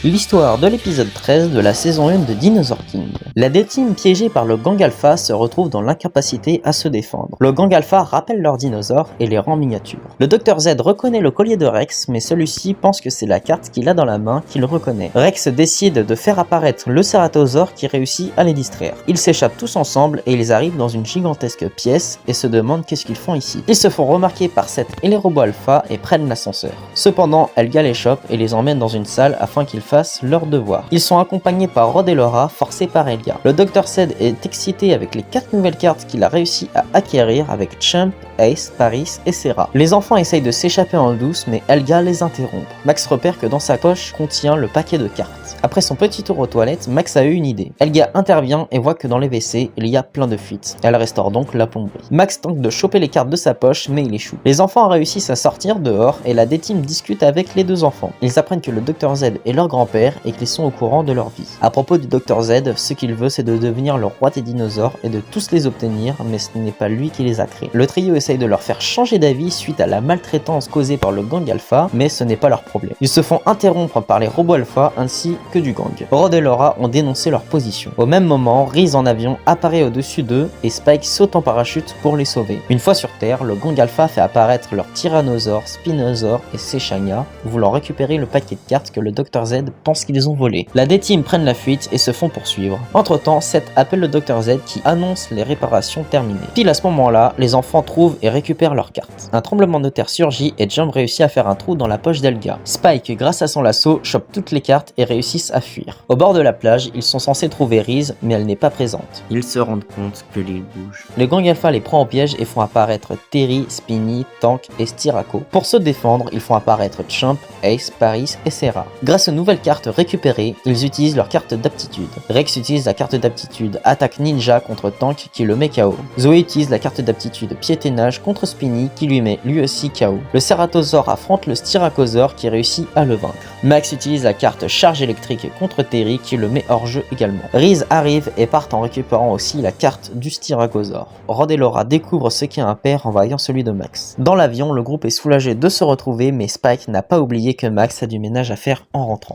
L'histoire de l'épisode 13 de la saison 1 de Dinosaur King. La D-Team piégée par le gang Alpha se retrouve dans l'incapacité à se défendre. Le gang Alpha rappelle leurs dinosaures et les rend miniatures. Le Dr Z reconnaît le collier de Rex, mais celui-ci pense que c'est la carte qu'il a dans la main qu'il reconnaît. Rex décide de faire apparaître le Ceratosaure qui réussit à les distraire. Ils s'échappent tous ensemble et ils arrivent dans une gigantesque pièce et se demandent qu'est-ce qu'ils font ici. Ils se font remarquer par Seth et les robots Alpha et prennent l'ascenseur. Cependant, Helga les chope et les emmène dans une salle afin qu'ils fassent leur devoir. Ils sont accompagnés par Rod et Laura, forcés par Helga. Le Dr. Z est excité avec les 4 nouvelles cartes qu'il a réussi à acquérir avec Champ, Ace, Paris et Serra. Les enfants essayent de s'échapper en douce, mais Helga les interrompt. Max repère que dans sa poche contient le paquet de cartes. Après son petit tour aux toilettes, Max a eu une idée. Helga intervient et voit que dans les WC, il y a plein de fuites. Elle restaure donc la plomberie. Max tente de choper les cartes de sa poche, mais il échoue. Les enfants réussissent à sortir dehors et la D-Team discute avec les deux enfants. Ils apprennent que le Dr. Z est leur grand-père et qu'ils sont au courant de leur vie. À propos du Dr. Z, ce qu'il veut c'est de devenir le roi des dinosaures et de tous les obtenir, mais ce n'est pas lui qui les a créés. Le trio essaye de leur faire changer d'avis suite à la maltraitance causée par le gang Alpha, mais ce n'est pas leur problème. Ils se font interrompre par les robots Alpha ainsi que du gang. Rod et Laura ont dénoncé leur position. Au même moment, Reese en avion apparaît au-dessus d'eux et Spike saute en parachute pour les sauver. Une fois sur Terre, le gang Alpha fait apparaître leur Tyrannosaure, Spinosaure et Sechania, voulant récupérer le paquet de cartes que le Dr. Z pense qu'ils ont volé. La D-Team prennent la fuite et se font poursuivre. Entre temps, Seth appelle le Dr. Z qui annonce les réparations terminées. Pile à ce moment-là, les enfants trouvent et récupèrent leurs cartes. Un tremblement de terre surgit et Jump réussit à faire un trou dans la poche d'Helga. Spike, grâce à son lasso, chope toutes les cartes et réussissent à fuir. Au bord de la plage, ils sont censés trouver Reese, mais elle n'est pas présente. Ils se rendent compte que l'île bouge. Le gang Alpha les prend au piège et font apparaître Terry, Spinny, Tank et Styraco. Pour se défendre, ils font apparaître Champ, Ace, Paris et Serra. Grâce aux nouvelles cartes récupérées, ils utilisent leur carte d'aptitude. Rex utilise la carte d'aptitude Attaque Ninja contre Tank qui le met KO. Zoé utilise la carte d'aptitude Piétinage contre Spinny qui lui met lui aussi KO. Le Ceratosaure affronte le Styracosaure qui réussit à le vaincre. Max utilise la carte Charge électrique contre Terry qui le met hors jeu également. Reese arrive et part en récupérant aussi la carte du Styracosaure. Rod et Laura découvrent ce qu'est un père en voyant celui de Max. Dans l'avion, le groupe est soulagé de se retrouver, mais Spike n'a pas oublié que Max a du ménage à faire en rentrant.